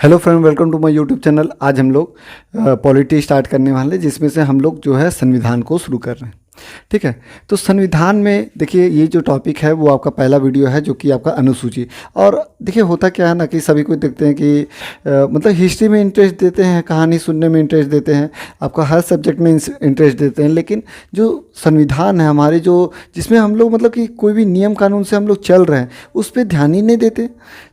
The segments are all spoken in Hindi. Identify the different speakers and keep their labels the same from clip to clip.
Speaker 1: Hello friend, welcome to my YouTube channel. आज हम लोग पॉलिटी स्टार्ट करने वाले, जिसमें से हम लोग जो है संविधान को शुरू कर रहे हैं। ठीक है, तो संविधान में देखिए ये जो टॉपिक है वो आपका पहला वीडियो है, जो कि आपका अनुसूची। और देखिए होता क्या है ना कि सभी को देखते हैं कि मतलब हिस्ट्री में इंटरेस्ट देते हैं, कहानी सुनने में इंटरेस्ट देते हैं, आपका हर सब्जेक्ट में इंटरेस्ट देते हैं, लेकिन जो संविधान है हमारे, जो जिसमें हम लोग मतलब कि कोई भी नियम कानून से हम लोग चल रहे हैं, उस पर ध्यान ही नहीं देते।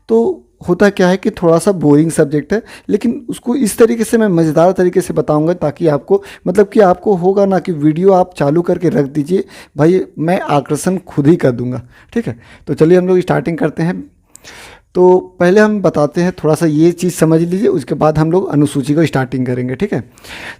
Speaker 1: तो होता क्या है कि थोड़ा सा बोरिंग सब्जेक्ट है, लेकिन उसको इस तरीके से मैं मज़ेदार तरीके से बताऊंगा ताकि आपको मतलब कि आपको होगा ना कि वीडियो आप चालू करके रख दीजिए, भाई मैं आकर्षण खुद ही कर दूंगा। ठीक है, तो चलिए हम लोग स्टार्टिंग करते हैं। तो पहले हम बताते हैं, थोड़ा सा ये चीज़ समझ लीजिए, उसके बाद हम लोग अनुसूची को स्टार्टिंग करेंगे। ठीक है,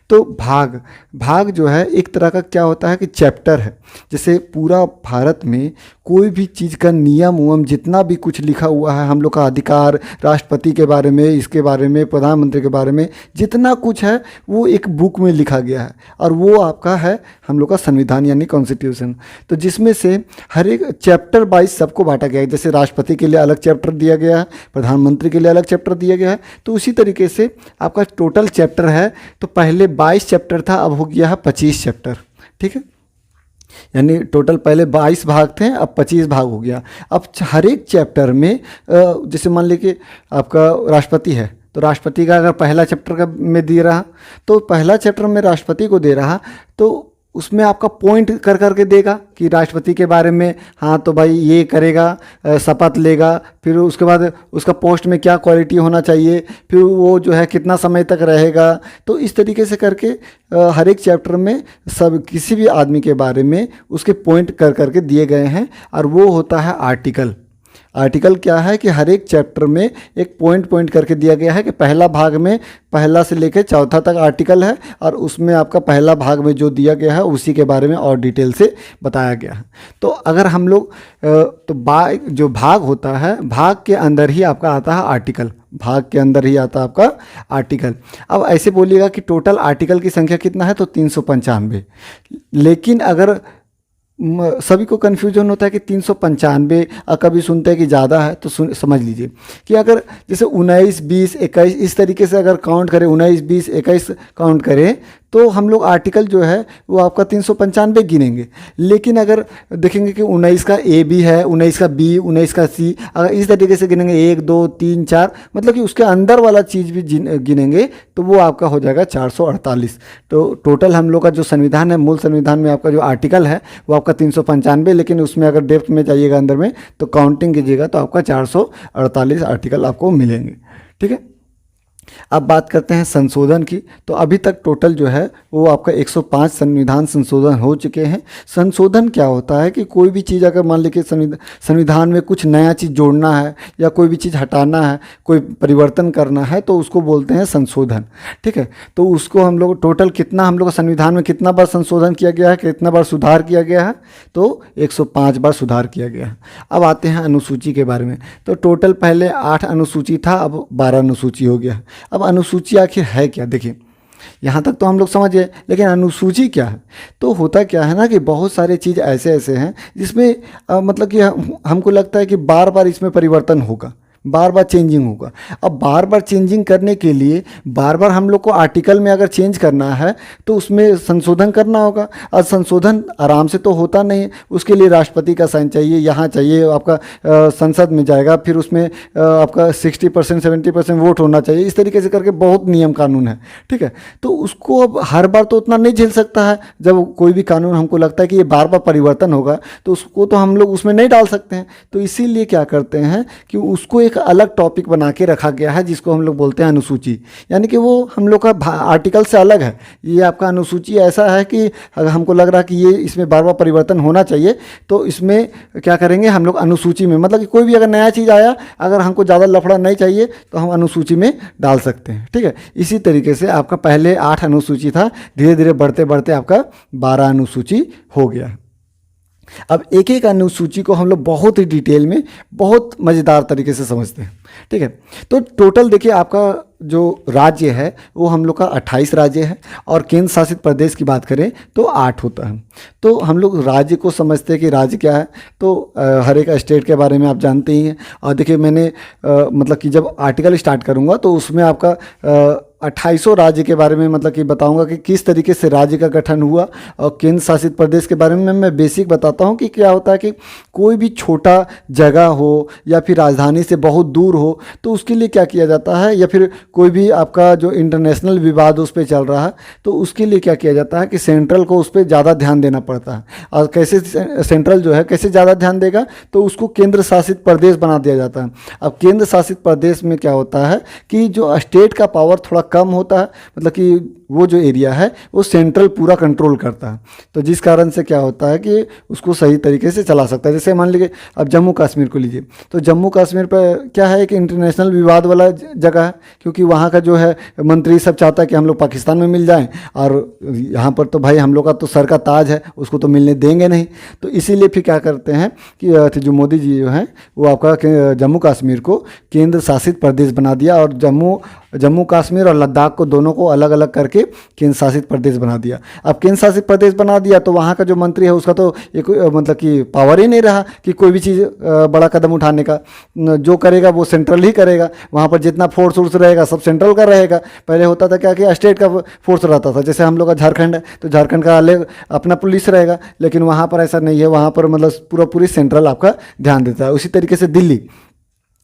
Speaker 1: तो भाग जो है एक तरह का क्या होता है कि चैप्टर है। जैसे पूरा भारत में कोई भी चीज़ का नियम उयम जितना भी कुछ लिखा हुआ है, हम लोग का अधिकार, राष्ट्रपति के बारे में, इसके बारे में, प्रधानमंत्री के बारे में जितना कुछ है वो एक बुक में लिखा गया है, और वो आपका है हम लोग का संविधान यानी कॉन्स्टिट्यूशन। तो जिसमें से हर एक चैप्टर वाइज सबको बांटा गया है। जैसे राष्ट्रपति के लिए अलग चैप्टर दिया गया है, प्रधानमंत्री के लिए अलग चैप्टर दिया गया है। तो उसी तरीके से आपका टोटल चैप्टर है, तो पहले 22 चैप्टर था, अब हो गया है 25 चैप्टर। ठीक है, यानी टोटल पहले 22 भाग थे, अब 25 भाग हो गया। अब हर एक चैप्टर में जैसे मान लीजिए आपका राष्ट्रपति है, तो राष्ट्रपति का अगर पहला चैप्टर का में दे रहा, तो पहला चैप्टर में राष्ट्रपति को दे रहा, तो उसमें आपका पॉइंट कर करके देगा कि राष्ट्रपति के बारे में, हाँ तो भाई ये करेगा, शपथ लेगा, फिर उसके बाद उसका पोस्ट में क्या क्वालिटी होना चाहिए, फिर वो जो है कितना समय तक रहेगा। तो इस तरीके से करके हर एक चैप्टर में सब किसी भी आदमी के बारे में उसके पॉइंट कर करके दिए गए हैं, और वो होता है आर्टिकल। आर्टिकल क्या है कि हर एक चैप्टर में एक पॉइंट करके दिया गया है कि पहला भाग में पहला से लेकर चौथा तक आर्टिकल है, और उसमें आपका पहला भाग में जो दिया गया है उसी के बारे में और डिटेल से बताया गया है। तो अगर हम लोग तो जो भाग होता है, भाग के अंदर ही आपका आता है आर्टिकल, भाग के अंदर ही आता है आपका आर्टिकल। अब ऐसे बोलिएगा कि टोटल आर्टिकल की संख्या कितना है, तो 395। लेकिन अगर सभी को कन्फ्यूजन होता है कि 395, कभी सुनते हैं कि ज़्यादा है, तो समझ लीजिए कि अगर जैसे 19, 20, 21 इस तरीके से अगर काउंट करें, 19, 20, 21 काउंट करें, तो हम लोग आर्टिकल जो है वो आपका 395 गिनेंगे। लेकिन अगर देखेंगे कि 19 का ए भी है, 19 का बी, 19 का सी, अगर इस तरीके से गिनेंगे 1, 2, 3, 4, मतलब कि उसके अंदर वाला चीज़ भी गिनेंगे, तो वो आपका हो जाएगा 448। तो टोटल हम लोग का जो संविधान है, मूल संविधान में आपका जो आर्टिकल है वो आपका 395, लेकिन उसमें अगर डेप्थ में जाइएगा अंदर में तो काउंटिंग कीजिएगा तो आपका 448 आर्टिकल आपको मिलेंगे। ठीक है, अब बात करते हैं संशोधन की। तो अभी तक टोटल जो है वो आपका 105 संविधान संशोधन हो चुके हैं। संशोधन क्या होता है कि कोई भी चीज़ अगर मान लीजिए संविधान में कुछ नया चीज़ जोड़ना है या कोई भी चीज़ हटाना है, कोई परिवर्तन करना है, तो उसको बोलते हैं संशोधन। ठीक है, तो उसको हम लोग टोटल कितना, हम लोग संविधान में कितना बार संशोधन किया गया है, कितना बार सुधार किया गया है, तो 105 बार सुधार किया गया है। अब आते हैं अनुसूची के बारे में। तो टोटल पहले 8 अनुसूची था, अब 12 अनुसूची हो गया है। अब अनुसूची आखिर है क्या, देखिए यहाँ तक तो हम लोग समझ गए, लेकिन अनुसूची क्या है। तो होता क्या है ना कि बहुत सारे चीज़ ऐसे हैं जिसमें मतलब कि हमको लगता है कि बार बार इसमें परिवर्तन होगा, बार बार चेंजिंग होगा। अब बार बार चेंजिंग करने के लिए बार बार हम लोग को आर्टिकल में अगर चेंज करना है तो उसमें संशोधन करना होगा, और संशोधन आराम से तो होता नहीं है। उसके लिए राष्ट्रपति का साइन चाहिए, यहाँ चाहिए आपका संसद में जाएगा, फिर उसमें आपका 60%, 70% वोट होना चाहिए, इस तरीके से करके बहुत नियम कानून है। ठीक है, तो उसको अब हर बार तो उतना नहीं झेल सकता है। जब कोई भी कानून हमको लगता है कि ये बार बार परिवर्तन होगा, तो उसको तो हम लोग उसमें नहीं डाल सकते हैं। तो इसीलिए क्या करते हैं कि उसको एक अलग टॉपिक बना के रखा गया है, जिसको हम लोग बोलते हैं अनुसूची, यानी कि वो हम लोग का आर्टिकल से अलग है। ये आपका अनुसूची ऐसा है कि अगर हमको लग रहा है कि ये इसमें बार बार परिवर्तन होना चाहिए, तो इसमें क्या करेंगे हम लोग अनुसूची में, मतलब कि कोई भी अगर नया चीज़ आया, अगर हमको ज़्यादा लफड़ा नहीं चाहिए तो हम अनुसूची में डाल सकते हैं। ठीक है, इसी तरीके से आपका पहले 8 अनुसूची था, धीरे धीरे बढ़ते बढ़ते आपका 12 अनुसूची हो गया। अब एक एक अनुसूची को हम लोग बहुत ही डिटेल में, बहुत मज़ेदार तरीके से समझते हैं। ठीक है, तो टोटल देखिए आपका जो राज्य है वो हम लोग का 28 राज्य है, और केंद्र शासित प्रदेश की बात करें तो 8 होता है। तो हम लोग राज्य को समझते हैं कि राज्य क्या है, तो हर एक स्टेट के बारे में आप जानते ही हैं। और देखिए मैंने मतलब कि जब आर्टिकल स्टार्ट करूँगा तो उसमें आपका 2800 राज्य के बारे में मतलब कि बताऊंगा कि किस तरीके से राज्य का गठन हुआ। और केंद्र शासित प्रदेश के बारे में मैं बेसिक बताता हूं कि क्या होता है कि कोई भी छोटा जगह हो या फिर राजधानी से बहुत दूर हो तो उसके लिए क्या किया जाता है, या फिर कोई भी आपका जो इंटरनेशनल विवाद उस पर चल रहा है तो उसके लिए क्या किया जाता है कि सेंट्रल को उस पर ज़्यादा ध्यान देना पड़ता है। और कैसे सेंट्रल जो है कैसे ज़्यादा ध्यान देगा, तो उसको केंद्र शासित प्रदेश बना दिया जाता है। अब केंद्र शासित प्रदेश में क्या होता है कि जो स्टेट का पावर थोड़ा कम होता है, मतलब कि वो जो एरिया है वो सेंट्रल पूरा कंट्रोल करता है। तो जिस कारण से क्या होता है कि उसको सही तरीके से चला सकता है। जैसे मान लीजिए अब जम्मू कश्मीर को लीजिए, तो जम्मू कश्मीर पर क्या है कि इंटरनेशनल विवाद वाला जगह है, क्योंकि वहाँ का जो है मंत्री सब चाहता है कि हम लोग पाकिस्तान में मिल जाएं, और यहाँ पर तो भाई हम लोग का तो सर का ताज है, उसको तो मिलने देंगे नहीं। तो इसीलिए फिर क्या करते हैं कि जो मोदी जी जो हैं वो आपका जम्मू कश्मीर को केंद्र शासित प्रदेश बना दिया, और जम्मू कश्मीर और लद्दाख को दोनों को अलग अलग करके केंद्र शासित प्रदेश बना दिया। अब केंद्र शासित प्रदेश बना दिया तो वहाँ का जो मंत्री है उसका तो एक मतलब कि पावर ही नहीं रहा कि कोई भी चीज़ बड़ा कदम उठाने का। जो करेगा वो सेंट्रल ही करेगा, वहाँ पर जितना फोर्स रहेगा सब सेंट्रल का रहेगा। पहले होता था क्या कि स्टेट का फोर्स रहता था, जैसे हम लोग का झारखंड है तो झारखंड का अलग अपना पुलिस रहेगा, लेकिन वहाँ पर ऐसा नहीं है, वहाँ पर मतलब पूरी सेंट्रल आपका ध्यान देता है। उसी तरीके से दिल्ली,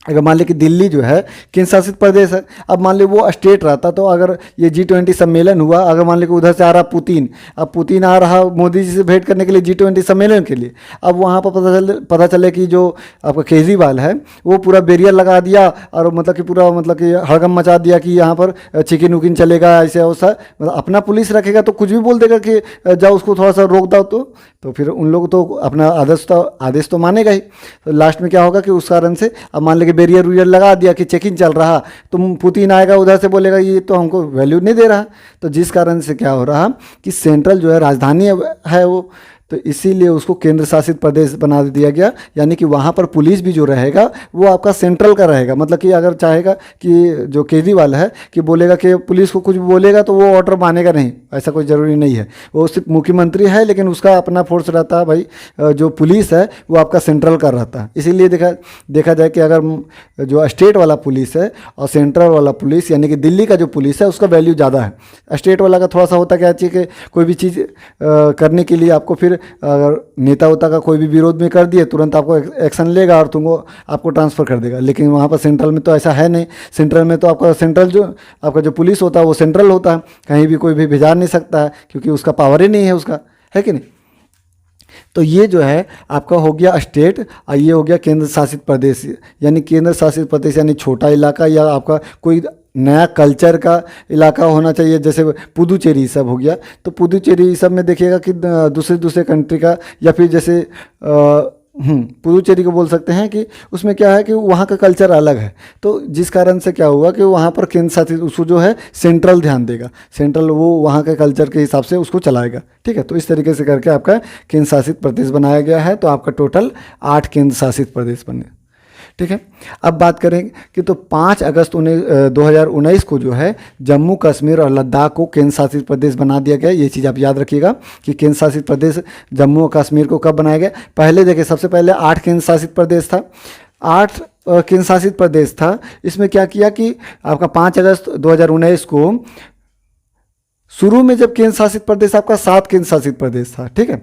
Speaker 1: अगर मान ली कि दिल्ली जो है केंद्र शासित प्रदेश है, अब मान ली वो स्टेट रहता तो अगर ये G20 सम्मेलन हुआ, अगर मान ली कि उधर से आ रहा पुतिन, अब पुतिन आ रहा मोदी जी से भेंट करने के लिए G20 सम्मेलन के लिए, अब वहाँ पर पता चले कि जो आपका केजरीवाल है वो पूरा बैरियर लगा दिया और मतलब कि पूरा मतलब कि हड़कंप मचा दिया कि यहाँ पर चिकन उकिन चलेगा, ऐसे वैसा, मतलब अपना पुलिस रखेगा तो कुछ भी बोल देगा कि जाओ उसको थोड़ा सा रोक दो। तो फिर उन लोग तो अपना आदेश तो मानेगा ही। तो लास्ट में क्या होगा कि उस कारण से अब मान लीजिए बैरियर वूरियर लगा दिया कि चेकिंग चल रहा, तो पुतिन आएगा उधर से बोलेगा ये तो हमको वैल्यू नहीं दे रहा। तो जिस कारण से क्या हो रहा कि सेंट्रल जो है राजधानी है वो, तो इसीलिए उसको केंद्र शासित प्रदेश बना दिया गया, यानी कि वहाँ पर पुलिस भी जो रहेगा वो आपका सेंट्रल का रहेगा। मतलब कि अगर चाहेगा कि जो केजरीवाल है कि बोलेगा कि पुलिस को कुछ भी बोलेगा तो वो ऑर्डर मानेगा नहीं, ऐसा कोई ज़रूरी नहीं है। वो सिर्फ मुख्यमंत्री है लेकिन उसका अपना फोर्स रहता है भाई, जो पुलिस है वो आपका सेंट्रल का रहता है। इसीलिए देखा जाए कि अगर जो स्टेट वाला पुलिस है और सेंट्रल वाला पुलिस यानी कि दिल्ली का जो पुलिस है उसका वैल्यू ज़्यादा है। स्टेट वाला का थोड़ा सा होता क्या चाहिए कि कोई भी चीज़ करने के लिए आपको फिर अगर नेता उता का कोई भी विरोध में कर दिए तुरंत आपको एक्शन लेगा और तुमको आपको ट्रांसफ़र कर देगा। लेकिन वहाँ पर सेंट्रल में तो ऐसा है नहीं। सेंट्रल में तो आपका आपका जो पुलिस होता है वो सेंट्रल होता है, कहीं भी कोई भी भेजा नहीं सकता है क्योंकि उसका पावर ही नहीं है उसका, है कि नहीं। तो ये जो है आपका हो गया स्टेट और ये हो गया केंद्र शासित प्रदेश। यानी केंद्र शासित प्रदेश यानी छोटा इलाका या आपका कोई नया कल्चर का इलाका होना चाहिए। जैसे पुदुचेरी सब हो गया, तो पुदुचेरी सब में देखिएगा कि दूसरे कंट्री का, या फिर जैसे पुदुचेरी को बोल सकते हैं कि उसमें क्या है कि वहाँ का कल्चर अलग है। तो जिस कारण से क्या हुआ कि वहाँ पर केंद्र शासित उसको जो है सेंट्रल ध्यान देगा, सेंट्रल वो वहाँ के कल्चर के हिसाब से उसको चलाएगा। ठीक है, तो इस तरीके से करके आपका केंद्र शासित प्रदेश बनाया गया है। तो आपका टोटल 8 केंद्र शासित प्रदेश बने। ठीक है, अब बात करें कि तो 5 अगस्त 2019 को जो है जम्मू कश्मीर और लद्दाख को केंद्र शासित प्रदेश बना दिया गया। ये चीज़ आप याद रखिएगा कि केंद्र शासित प्रदेश जम्मू और कश्मीर को कब बनाया गया। पहले देखिए सबसे पहले 8 केंद्र शासित प्रदेश था, 8 केंद्र शासित प्रदेश था। इसमें क्या किया कि आपका 5 अगस्त 2019 को शुरू में जब केंद्र शासित प्रदेश आपका 7 केंद्र शासित प्रदेश था। ठीक है,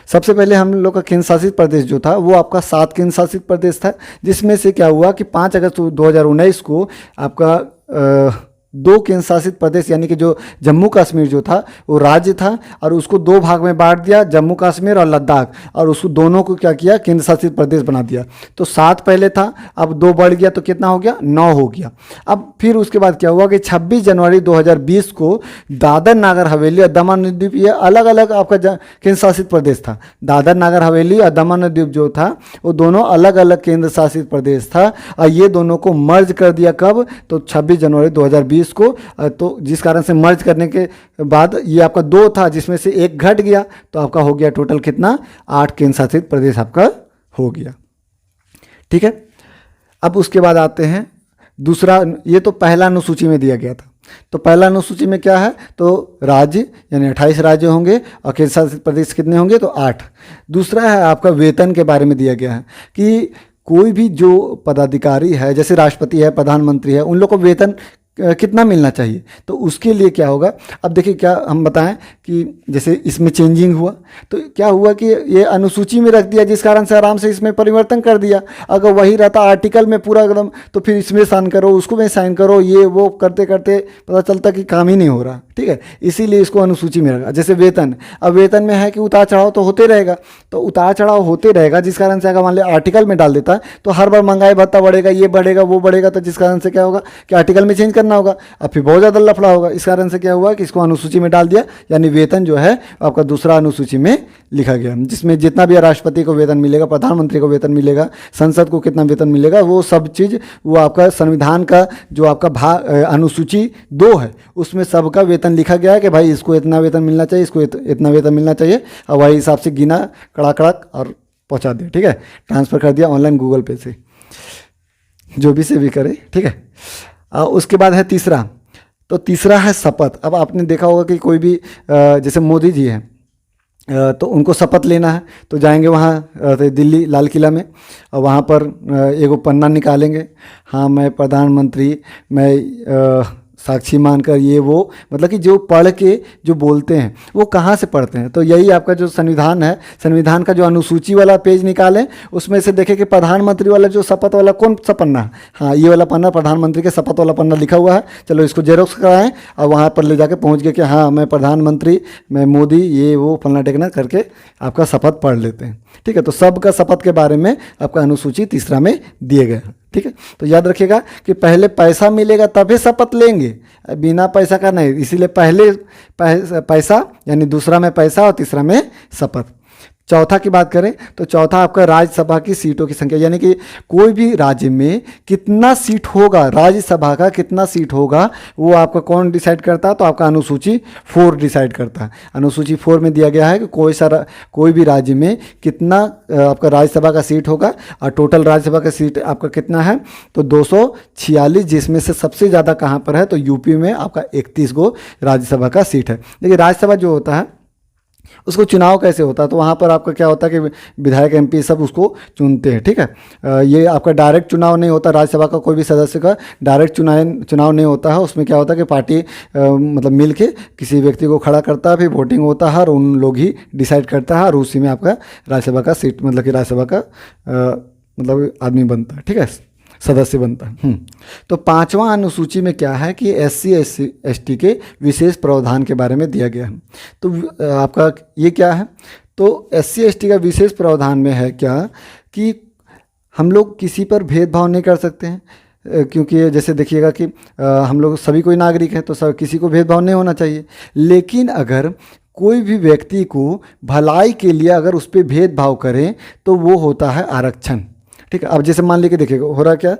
Speaker 1: सबसे पहले हम लोग का केंद्र शासित प्रदेश जो था वो आपका 7 केंद्र शासित प्रदेश था, जिसमें से क्या हुआ कि 5 अगस्त 2019 को आपका 2 केंद्र शासित प्रदेश यानी कि जो जम्मू कश्मीर जो था वो राज्य था और उसको 2 भाग में बांट दिया, जम्मू कश्मीर और लद्दाख, और उसको दोनों को क्या किया केंद्र शासित प्रदेश बना दिया। तो 7 पहले था, अब 2 बढ़ गया तो कितना हो गया 9 हो गया। अब फिर उसके बाद क्या हुआ कि 26 जनवरी 2020 को दादर नागर हवेली और दमन और दीव ये अलग अलग आपका केंद्र शासित प्रदेश था। दादर नागर हवेली और दमन और दीव जो था वो दोनों अलग अलग केंद्र शासित प्रदेश था और ये दोनों को मर्ज कर दिया कब, तो 26 जनवरी 2020 इसको तो जिस कारण से मर्ज करने के बाद ये आपका 2 था, जिसमें से 1 घट गया, तो आपका हो गया टोटल कितना, 8 केंद्र शासित प्रदेश आपका हो गया। ठीक है, अब उसके बाद आते हैं दूसरा। ये तो पहला अनुसूची में दिया गया था। तो पहला अनुसूची में क्या है, तो राज्य यानी 28 राज्य होंगे और केंद्र शासित प्रदेश कितने होंगे, तो 8। दूसरा है आपका वेतन के बारे में दिया गया है कि कोई भी जो पदाधिकारी है, जैसे राष्ट्रपति है, प्रधानमंत्री है, उन लोग को वेतन कितना मिलना चाहिए। तो उसके लिए क्या होगा, अब देखिए क्या हम बताएं कि जैसे इसमें चेंजिंग हुआ, तो क्या हुआ कि ये अनुसूची में रख दिया, जिस कारण से आराम से इसमें परिवर्तन कर दिया। अगर वही रहता आर्टिकल में पूरा एकदम, तो फिर इसमें साइन करो, उसको में साइन करो, ये वो करते करते पता चलता कि काम ही नहीं हो रहा। ठीक है, इसीलिए इसको अनुसूची में रखा। जैसे वेतन, अब वेतन में है कि उतार चढ़ाव तो होते रहेगा, तो उतार चढ़ाव होते रहेगा, जिस कारण से अगर मान लिया आर्टिकल में डाल देता तो हर बार महंगाई भत्ता बढ़ेगा, ये बढ़ेगा वो बढ़ेगा, तो जिस कारण से क्या होगा कि आर्टिकल में चेंज करना होगा, अब फिर बहुत ज़्यादा लफड़ा होगा। इस कारण से क्या हुआ कि इसको अनुसूची में डाल दिया, यानी वेतन जो है आपका दूसरा अनुसूची में लिखा गया, जिसमें जितना भी राष्ट्रपति को वेतन मिलेगा, प्रधानमंत्री को वेतन मिलेगा, संसद को कितना वेतन मिलेगा, वो सब चीज़ वो आपका संविधान का जो आपका अनुसूची 2 है, उसमें सबका वेतन लिखा गया है कि भाई इसको इतना वेतन मिलना चाहिए, इसको इतना वेतन मिलना चाहिए, और वही हिसाब से गिना कड़ाक और पहुंचा दिया। ठीक है, ट्रांसफ़र कर दिया ऑनलाइन गूगल पे से, जो भी से भी करे। ठीक है, उसके बाद है तीसरा, तो तीसरा है शपथ। अब आपने देखा होगा कि कोई भी जैसे मोदी जी हैं, तो उनको शपथ लेना है, तो जाएंगे वहाँ दिल्ली लाल किला में, और वहाँ पर एगो पन्ना निकालेंगे, हाँ मैं प्रधानमंत्री, मैं साक्षी मानकर, ये वो मतलब कि जो पढ़ के जो बोलते हैं वो कहाँ से पढ़ते हैं। तो यही आपका जो संविधान है, संविधान का जो अनुसूची वाला पेज निकालें, उसमें से देखें कि प्रधानमंत्री वाला जो शपथ वाला कौन सा पन्ना है, हाँ ये वाला पन्ना प्रधानमंत्री के शपथ वाला पन्ना लिखा हुआ है। चलो इसको जेरोक्स कराएं और वहाँ पर ले जाके पहुँच गए कि हाँ मैं प्रधानमंत्री, मैं मोदी, ये वो फलना टेकना करके आपका शपथ पढ़ लेते हैं। ठीक है, तो सबका शपथ के बारे में आपका अनुसूची तीसरा में दिए गए हैं। ठीक है, तो याद रखिएगा कि पहले पैसा मिलेगा तभी शपथ लेंगे, बिना पैसा का नहीं। इसीलिए पहले पैसा यानी दूसरा में पैसा और तीसरा में शपथ। चौथा की बात करें तो चौथा आपका राज्यसभा की सीटों की संख्या, यानी कि कोई भी राज्य में कितना सीट होगा, राज्यसभा का कितना सीट होगा, वो आपका कौन डिसाइड करता है, तो आपका अनुसूची 4 डिसाइड करता है। अनुसूची 4 में दिया गया है कि कोई भी राज्य में कितना आपका राज्यसभा का सीट होगा, और टोटल राज्यसभा का सीट आपका कितना है, तो 246, जिसमें से सबसे ज़्यादा कहाँ पर है, तो यूपी में आपका 31 गो राज्यसभा का सीट है। देखिए राज्यसभा जो होता है उसको चुनाव कैसे होता है, तो वहाँ पर आपका क्या होता है कि विधायक एमपी सब उसको चुनते हैं। ठीक है, ये आपका डायरेक्ट चुनाव नहीं होता, राज्यसभा का कोई भी सदस्य का डायरेक्ट चुनाव नहीं होता है। उसमें क्या होता है कि पार्टी मतलब मिल के किसी व्यक्ति को खड़ा करता है, फिर वोटिंग होता है और उन लोग ही डिसाइड करता है, और उसी में आपका राज्यसभा का सीट मतलब कि राज्यसभा का मतलब आदमी बनता है। ठीक है, सदस्य बनता है। तो 5वां अनुसूची में क्या है कि SC ST के विशेष प्रावधान के बारे में दिया गया है। तो आपका ये क्या है, तो SC ST का विशेष प्रावधान में है क्या कि हम लोग किसी पर भेदभाव नहीं कर सकते हैं, क्योंकि जैसे देखिएगा कि हम लोग सभी कोई नागरिक हैं, तो सब किसी को भेदभाव नहीं होना चाहिए। लेकिन अगर कोई भी व्यक्ति को भलाई के लिए अगर उस पर भेदभाव करें तो वो होता है आरक्षण। ठीक है, अब जैसे मान लीजिए देखिएगा हो रहा क्या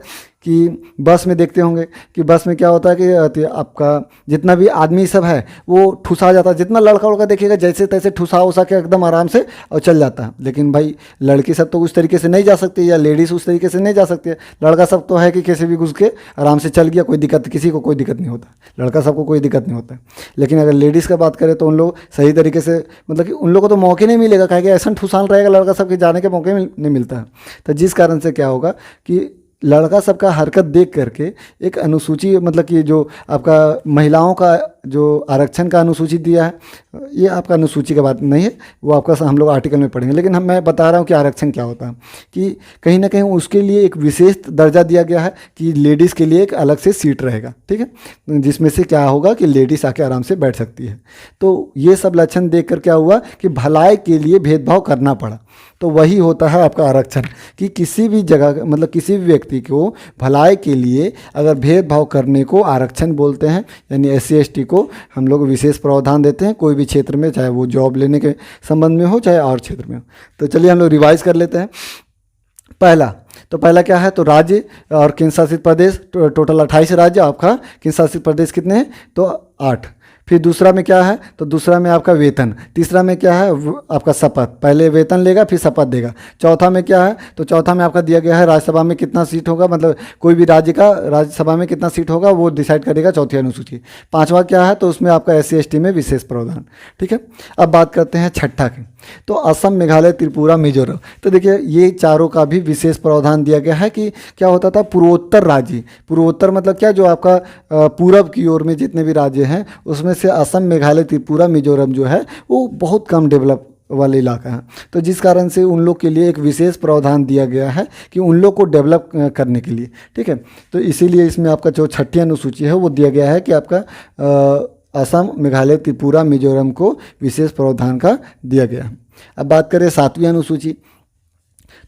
Speaker 1: कि बस में देखते होंगे कि बस में क्या होता है कि आपका जितना भी आदमी सब है वो ठुसा जाता है, जितना लड़का उड़का देखिएगा जैसे तैसे ठुसा उसा के एकदम आराम से और चल जाता है। लेकिन भाई लड़की सब तो उस तरीके से नहीं जा सकती, या लेडीज़ उस तरीके से नहीं जा सकती है। लड़का सब तो है कि कैसे भी घुस के आराम से चल गया, कोई दिक्कत, किसी को कोई दिक्कत नहीं होता, लड़का सबको कोई दिक्कत नहीं होता है। लेकिन अगर लेडीज़ का बात करें तो उन लोग सही तरीके से मतलब कि उन लोगों को तो मौके नहीं मिलेगा, कहेंगे ऐसा ठुसान रहेगा लड़का सब के जाने के मौके नहीं मिलता है। तो जिस कारण से क्या होगा कि लड़का सबका हरकत देख करके एक अनुसूची मतलब कि जो आपका महिलाओं का जो आरक्षण का अनुसूची दिया है, ये आपका अनुसूची का बात नहीं है, वो आपका हम लोग आर्टिकल में पढ़ेंगे। लेकिन मैं बता रहा हूँ कि आरक्षण क्या होता है, कि कहीं ना कहीं उसके लिए एक विशेष दर्जा दिया गया है कि लेडीज़ के लिए एक अलग से सीट रहेगा। ठीक है, जिसमें से क्या होगा कि लेडीज़ आके आराम से बैठ सकती है। तो ये सब लक्षण देख कर क्या हुआ कि भलाई के लिए भेदभाव करना पड़ा। तो वही होता है आपका आरक्षण, कि किसी भी जगह मतलब किसी भी व्यक्ति को भलाई के लिए अगर भेदभाव करने को आरक्षण बोलते हैं। यानी SC ST को हम लोग विशेष प्रावधान देते हैं कोई भी क्षेत्र में, चाहे वो जॉब लेने के संबंध में हो चाहे और क्षेत्र में हो। तो चलिए हम लोग रिवाइज कर लेते हैं। पहला, तो पहला क्या है, तो राज्य और केंद्र शासित प्रदेश, टोटल 28 राज्य, आपका केंद्र शासित प्रदेश कितने हैं, तो 8। फिर दूसरा में क्या है, तो दूसरा में आपका वेतन। तीसरा में क्या है, आपका शपथ, पहले वेतन लेगा फिर शपथ देगा। चौथा में क्या है, तो चौथा में आपका दिया गया है राज्यसभा में कितना सीट होगा, मतलब कोई भी राज्य का राज्यसभा में कितना सीट होगा वो डिसाइड करेगा चौथी अनुसूची। पांचवा क्या है, तो उसमें आपका SC ST में विशेष प्रावधान। ठीक है, अब बात करते हैं छठा की, तो असम, मेघालय, त्रिपुरा, मिजोरम। तो देखिए ये चारों का भी विशेष प्रावधान दिया गया है कि क्या होता था, पूर्वोत्तर राज्य, पूर्वोत्तर मतलब क्या, जो आपका पूरब की ओर में जितने भी राज्य हैं उसमें से असम, मेघालय, त्रिपुरा, मिजोरम जो है वो बहुत कम डेवलप वाले इलाका है। तो जिस कारण से उन लोग के लिए एक विशेष प्रावधान दिया गया है कि उन लोग को डेवलप करने के लिए। ठीक है, तो इसीलिए इसमें आपका जो छठी अनुसूची है वो दिया गया है कि आपका असम, मेघालय, त्रिपुरा, मिजोरम को विशेष प्रावधान का दिया गया। अब बात करें सातवीं अनुसूची,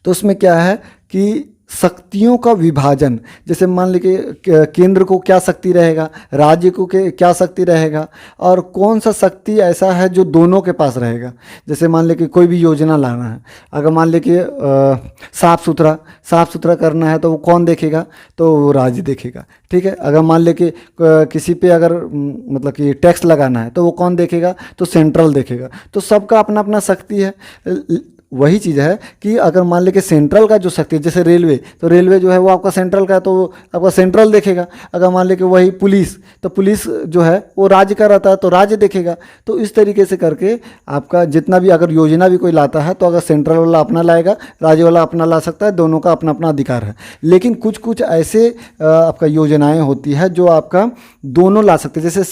Speaker 1: तो उसमें क्या है कि शक्तियों का विभाजन, जैसे मान लीजिए केंद्र को क्या शक्ति रहेगा, राज्य को क्या शक्ति रहेगा, और कौन सा शक्ति ऐसा है जो दोनों के पास रहेगा। जैसे मान लीजिए कोई भी योजना लाना है, अगर मान लीजिए साफ़ सुथरा करना है तो वो कौन देखेगा, तो वो राज्य देखेगा। ठीक है, अगर मान लीजिए किसी पे अगर मतलब कि टैक्स लगाना है तो वो कौन देखेगा, तो सेंट्रल देखेगा। तो सबका अपना अपना शक्ति है। वही चीज़ है कि अगर मान लें कि सेंट्रल का जो शक्ति है, जैसे रेलवे, तो रेलवे जो है वो आपका सेंट्रल का है तो वो आपका सेंट्रल देखेगा। अगर मान लें कि वही पुलिस, तो पुलिस जो है वो राज्य का रहता है तो राज्य देखेगा। तो इस तरीके से करके आपका जितना भी अगर योजना भी कोई लाता है तो अगर सेंट्रल वाला अपना लाएगा, राज्य वाला अपना ला सकता है, दोनों का अपना अपना अधिकार है। लेकिन कुछ कुछ ऐसे आपका योजनाएँ होती है जो आपका दोनों ला सकते हैं। जैसे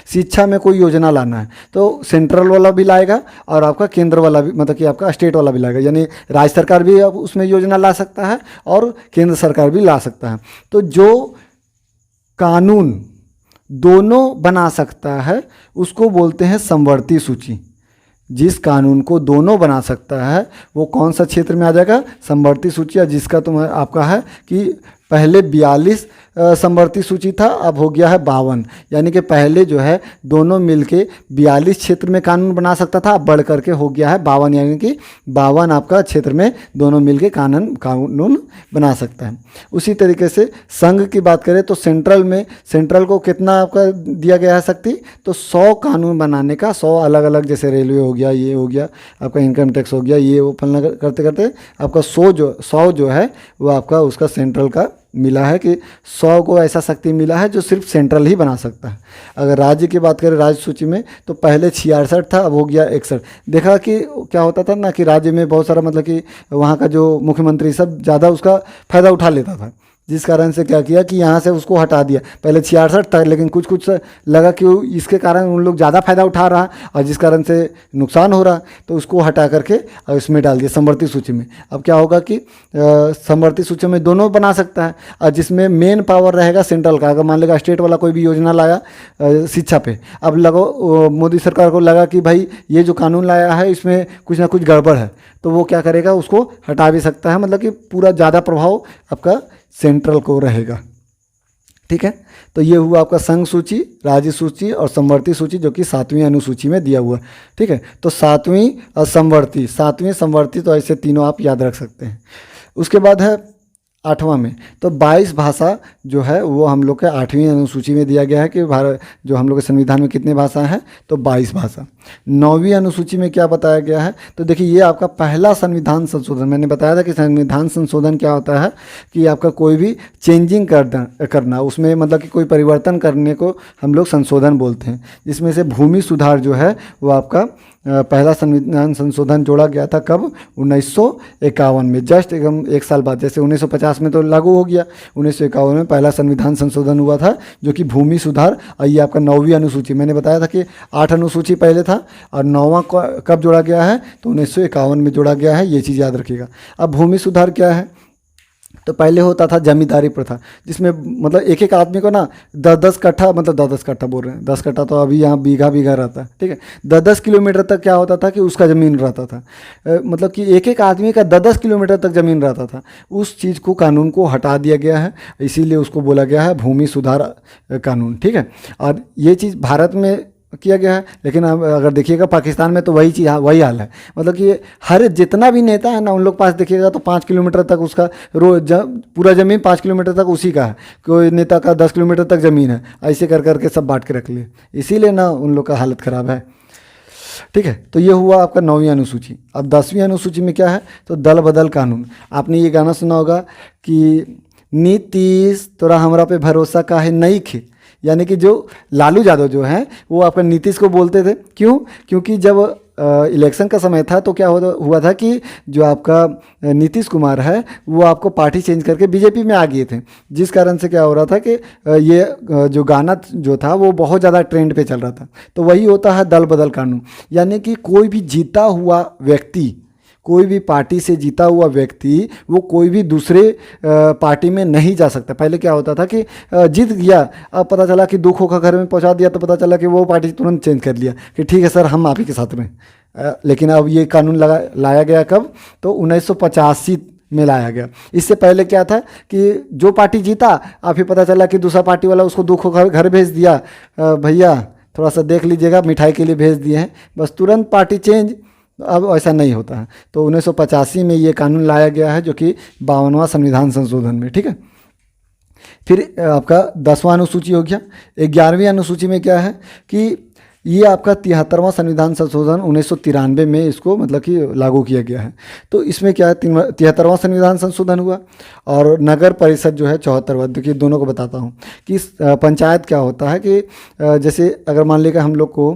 Speaker 1: शिक्षा में कोई योजना लाना है तो सेंट्रल वाला भी लाएगा और आपका केंद्र वाला भी, मतलब कि आपका स्टेट वाला भी लाएगा। यानी राज्य सरकार भी अब उसमें योजना ला सकता है और केंद्र सरकार भी ला सकता है। तो जो कानून दोनों बना सकता है उसको बोलते हैं समवर्ती सूची। जिस कानून को दोनों बना सकता है वो कौन सा क्षेत्र में आ जाएगा, समवर्ती सूची। या जिसका आपका है कि पहले 42 समवर्ती सूची था, अब हो गया है 52। यानी कि पहले जो है दोनों मिलके 42 क्षेत्र में कानून बना सकता था, अब बढ़ करके हो गया है 52। यानी कि 52 आपका क्षेत्र में दोनों मिलके कानून बना सकता है। उसी तरीके से संघ की बात करें तो सेंट्रल को कितना आपका दिया गया है शक्ति, तो 100 कानून बनाने का, 100 अलग अलग, जैसे रेलवे हो गया, ये हो गया आपका इनकम टैक्स हो गया, ये वो फलना करते करते आपका 100 जो है वो आपका उसका सेंट्रल का मिला है कि 100 को ऐसा शक्ति मिला है जो सिर्फ सेंट्रल ही बना सकता है। अगर राज्य की बात करें राज्य सूची में तो पहले 66 था, अब हो गया 61। देखा कि क्या होता था ना कि राज्य में बहुत सारा मतलब कि वहाँ का जो मुख्यमंत्री सब ज़्यादा उसका फ़ायदा उठा लेता था, जिस कारण से क्या किया कि यहाँ से उसको हटा दिया। पहले 66 था लेकिन कुछ कुछ लगा कि इसके कारण उन लोग ज़्यादा फायदा उठा रहा और जिस कारण से नुकसान हो रहा, तो उसको हटा करके और इसमें डाल दिया समवर्ती सूची में। अब क्या होगा कि समवर्ती सूची में दोनों बना सकता है और जिसमें मेन पावर रहेगा सेंट्रल का। अगर मान लेगा स्टेट वाला कोई भी योजना लाया शिक्षा पे, अब लगो मोदी सरकार को लगा कि भाई ये जो कानून लाया है इसमें कुछ ना कुछ गड़बड़ है, तो वो क्या करेगा, उसको हटा भी सकता है। मतलब कि पूरा ज़्यादा प्रभाव आपका सेंट्रल को रहेगा। ठीक है, तो ये हुआ आपका संघ सूची, राज्य सूची और समवर्ती सूची, जो कि 7वीं अनुसूची में दिया हुआ है। ठीक है, तो 7वीं और सातवीं समवर्ती, तो ऐसे तीनों आप याद रख सकते हैं। उसके बाद है 8वां में, तो 22 भाषा जो है वो हम लोग के 8वीं अनुसूची में दिया गया है कि भारत जो हम लोग के संविधान में कितने भाषा हैं, तो 22 भाषा। 9वीं अनुसूची में क्या बताया गया है, तो देखिए ये आपका पहला संविधान संशोधन। मैंने बताया था कि संविधान संशोधन क्या होता है कि आपका कोई भी चेंजिंग करना उसमें मतलब कि कोई परिवर्तन करने को हम लोग संशोधन बोलते हैं। जिसमें से भूमि सुधार जो है वो आपका पहला संविधान संशोधन जोड़ा गया था कब, 1951 में, जस्ट एकदम 1 साल बाद। जैसे 1950 में तो लागू हो गया, 1951 में पहला संविधान संशोधन हुआ था जो कि भूमि सुधार। और ये आपका 9वीं अनुसूची, मैंने बताया था कि 8 अनुसूची पहले था और 9वां कब जोड़ा गया है, तो 1951 में जोड़ा गया है। ये चीज़ याद रखिएगा। अब भूमि सुधार क्या है, तो पहले होता था जमींदारी प्रथा, जिसमें मतलब एक एक आदमी को ना 10-10 कट्ठा, मतलब 10-10 कट्ठा बोल रहे हैं, 10 कट्ठा तो अभी यहाँ बीघा रहता है। ठीक है, 10-10 किलोमीटर तक क्या होता था कि उसका ज़मीन रहता था, मतलब कि एक एक आदमी का 10-10 किलोमीटर तक ज़मीन रहता था। उस चीज़ को, कानून को हटा दिया गया है, इसीलिए उसको बोला गया है भूमि सुधार कानून। ठीक है, और ये चीज़ भारत में किया गया है। लेकिन अब अगर देखिएगा पाकिस्तान में तो वही चीज़, वही हाल है। मतलब कि हर जितना भी नेता है ना, उन लोग पास देखिएगा तो 5 किलोमीटर तक उसका पूरा ज़मीन 5 किलोमीटर तक उसी का है। कोई नेता का 10 किलोमीटर तक ज़मीन है, ऐसे कर करके सब बांट के रख लिए। इसीलिए ना उन लोग का हालत ख़राब है। ठीक है, तो ये हुआ आपका 9वीं अनुसूची। अब 10वीं अनुसूची में क्या है, तो दल बदल कानून। आपने ये गाना सुना होगा कि नीतीश तोरा हमरा पे भरोसा काहे नहीं खे, यानी कि जो लालू यादव जो हैं वो आपका नीतीश को बोलते थे। क्यों? क्योंकि जब इलेक्शन का समय था तो क्या हुआ था कि जो आपका नीतीश कुमार है वो आपको पार्टी चेंज करके बीजेपी में आ गए थे, जिस कारण से क्या हो रहा था कि ये जो गाना जो था वो बहुत ज़्यादा ट्रेंड पे चल रहा था। तो वही होता है दल बदल कानून, यानी कि कोई भी जीता हुआ व्यक्ति, कोई भी पार्टी से जीता हुआ व्यक्ति वो कोई भी दूसरे पार्टी में नहीं जा सकता। पहले क्या होता था कि जीत गया, अब पता चला कि दुखों का घर में पहुंचा दिया तो पता चला कि वो पार्टी तुरंत चेंज कर लिया कि ठीक है सर हम आप ही के साथ में। लेकिन अब ये कानून लाया गया कब, तो 1985 में लाया गया। इससे पहले क्या था कि जो पार्टी जीता अब फिर पता चला कि दूसरा पार्टी वाला उसको दुखों का घर भेज दिया, भैया थोड़ा सा देख लीजिएगा, मिठाई के लिए भेज दिए हैं, बस तुरंत पार्टी चेंज। अब ऐसा नहीं होता है। तो 1985 में ये कानून लाया गया है, जो कि 52वां संविधान संशोधन में। ठीक है, फिर आपका 10वां अनुसूची हो गया। 11वीं अनुसूची में क्या है कि ये आपका 73वां संविधान संशोधन 1993 में इसको मतलब कि लागू किया गया है। तो इसमें क्या है, 73वां संविधान संशोधन हुआ और नगर परिषद जो है 74वां। देखिए दोनों को बताता हूँ कि पंचायत क्या होता है कि जैसे अगर मान लीजिए हम लोग को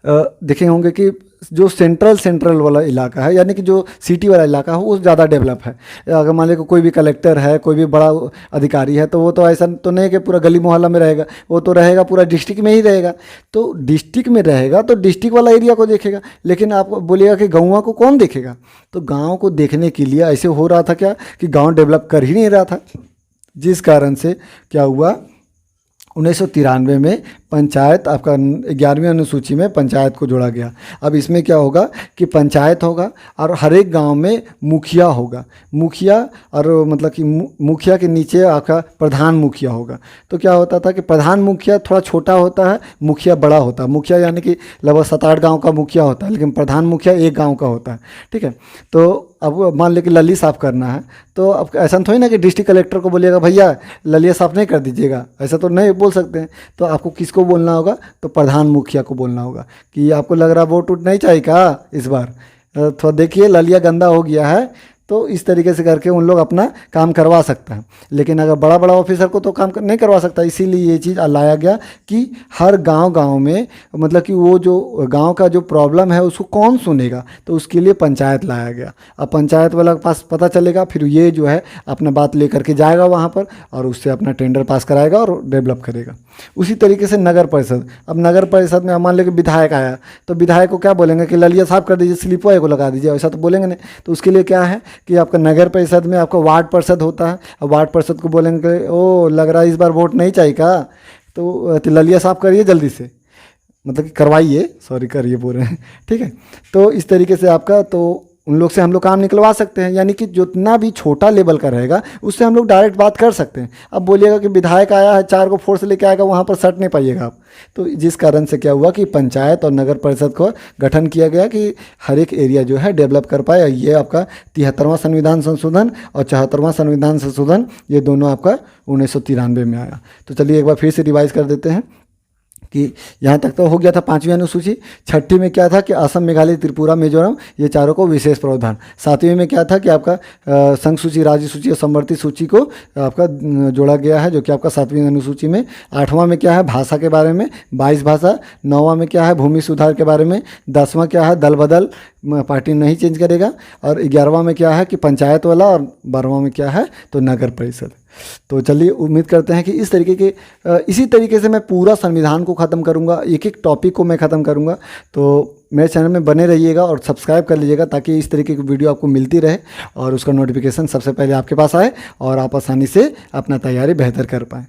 Speaker 1: देखे होंगे कि जो सेंट्रल वाला इलाका है, यानी कि जो सिटी वाला इलाका है वो ज़्यादा डेवलप है। अगर मान लीजिए कोई भी कलेक्टर है, कोई भी बड़ा अधिकारी है, तो वो तो ऐसा तो नहीं कि पूरा गली मोहल्ला में रहेगा, वो तो रहेगा पूरा डिस्ट्रिक्ट में ही रहेगा। तो डिस्ट्रिक्ट में रहेगा तो डिस्ट्रिक्ट वाला एरिया को देखेगा। लेकिन आप बोलिएगा कि गाँव को कौन देखेगा, तो गाँव को देखने के लिए ऐसे हो रहा था क्या कि गाँव डेवलप कर ही नहीं रहा था, जिस कारण से क्या हुआ 1993 में पंचायत आपका 11वीं अनुसूची में पंचायत को जोड़ा गया। अब इसमें क्या होगा कि पंचायत होगा और हर एक गांव में मुखिया होगा। मुखिया और मतलब कि मुखिया के नीचे आपका प्रधान मुखिया होगा। तो क्या होता था कि प्रधान मुखिया थोड़ा छोटा होता है, मुखिया बड़ा होता है। मुखिया यानी कि लगभग 7-8 गाँव का मुखिया होता है, लेकिन प्रधान मुखिया एक गाँव का होता है। ठीक है, तो अब मान लीजिए लली साफ़ करना है, तो अब ऐसा थोड़ी ना कि डिस्ट्रिक्ट कलेक्टर को बोलिएगा भैया ललिया साफ़ नहीं कर दीजिएगा, ऐसा तो नहीं बोल सकते हैं। तो आपको किसको बोलना होगा, तो प्रधान मुखिया को बोलना होगा कि आपको लग रहा वोट उठ नहीं चाहिए क्या इस बार, थोड़ा देखिए ललिया गंदा हो गया है। तो इस तरीके से करके उन लोग अपना काम करवा सकता है। लेकिन अगर बड़ा बड़ा ऑफिसर को तो काम नहीं करवा सकता, इसीलिए ये चीज़ लाया गया कि हर गांव में मतलब कि वो जो गांव का जो प्रॉब्लम है उसको कौन सुनेगा, तो उसके लिए पंचायत लाया गया। अब पंचायत वाला के पास पता चलेगा, फिर ये जो है अपना बात लेकर के जाएगा वहाँ पर और उससे अपना टेंडर पास कराएगा और डेवलप करेगा। उसी तरीके से नगर परिषद, अब नगर परिषद में मान लीजिए विधायक आया, तो विधायक को क्या बोलेंगे कि ललिया साफ कर दीजिए, स्लीपर को लगा दीजिए, ऐसा तो बोलेंगे नहीं। तो उसके लिए क्या है कि आपका नगर परिषद में आपका वार्ड पार्षद होता है। अब वार्ड पार्षद को बोलेंगे ओ लग रहा है इस बार वोट नहीं चाहिए का, तो ललिया साफ करिए जल्दी से, मतलब कि करवाइए, सॉरी करिए बोल रहे हैं। ठीक है, तो इस तरीके से आपका तो उन लोग से हम लोग काम निकलवा सकते हैं, यानी कि जितना भी छोटा लेवल का रहेगा उससे हम लोग डायरेक्ट बात कर सकते हैं। अब बोलिएगा कि विधायक आया है 4 को फोर्स लेके आएगा, वहाँ पर सट नहीं पाइएगा आप। तो जिस कारण से क्या हुआ कि पंचायत और नगर परिषद को गठन किया गया कि हर एक एरिया जो है डेवलप कर पाए। ये आपका 73वां संविधान संशोधन और 74वां संविधान संशोधन, ये दोनों आपका 1993 में आया। तो चलिए एक बार फिर से रिवाइज कर देते हैं कि यहाँ तक तो हो गया था 5वीं अनुसूची। 6ठी में क्या था कि असम, मेघालय, त्रिपुरा, मिजोरम, ये चारों को विशेष प्रावधान। 7वीं में क्या था कि आपका संघ सूची, राज्य सूची और समवर्ती सूची को आपका जोड़ा गया है, जो कि आपका 7वीं अनुसूची में। 8वां में क्या है भाषा के बारे में, 22 भाषा। 9वां में क्या है भूमि सुधार के बारे में। 10वां क्या है दल बदल, पार्टी नहीं चेंज करेगा। और 11वां में क्या है कि पंचायत वाला। और 12वां में क्या है तो नगर परिषद। तो चलिए उम्मीद करते हैं कि इसी तरीके से मैं पूरा संविधान को ख़त्म करूंगा, एक एक टॉपिक को मैं ख़त्म करूंगा। तो मेरे चैनल में बने रहिएगा और सब्सक्राइब कर लीजिएगा ताकि इस तरीके की वीडियो आपको मिलती रहे और उसका नोटिफिकेशन सबसे पहले आपके पास आए और आप आसानी से अपना तैयारी बेहतर कर पाएँ।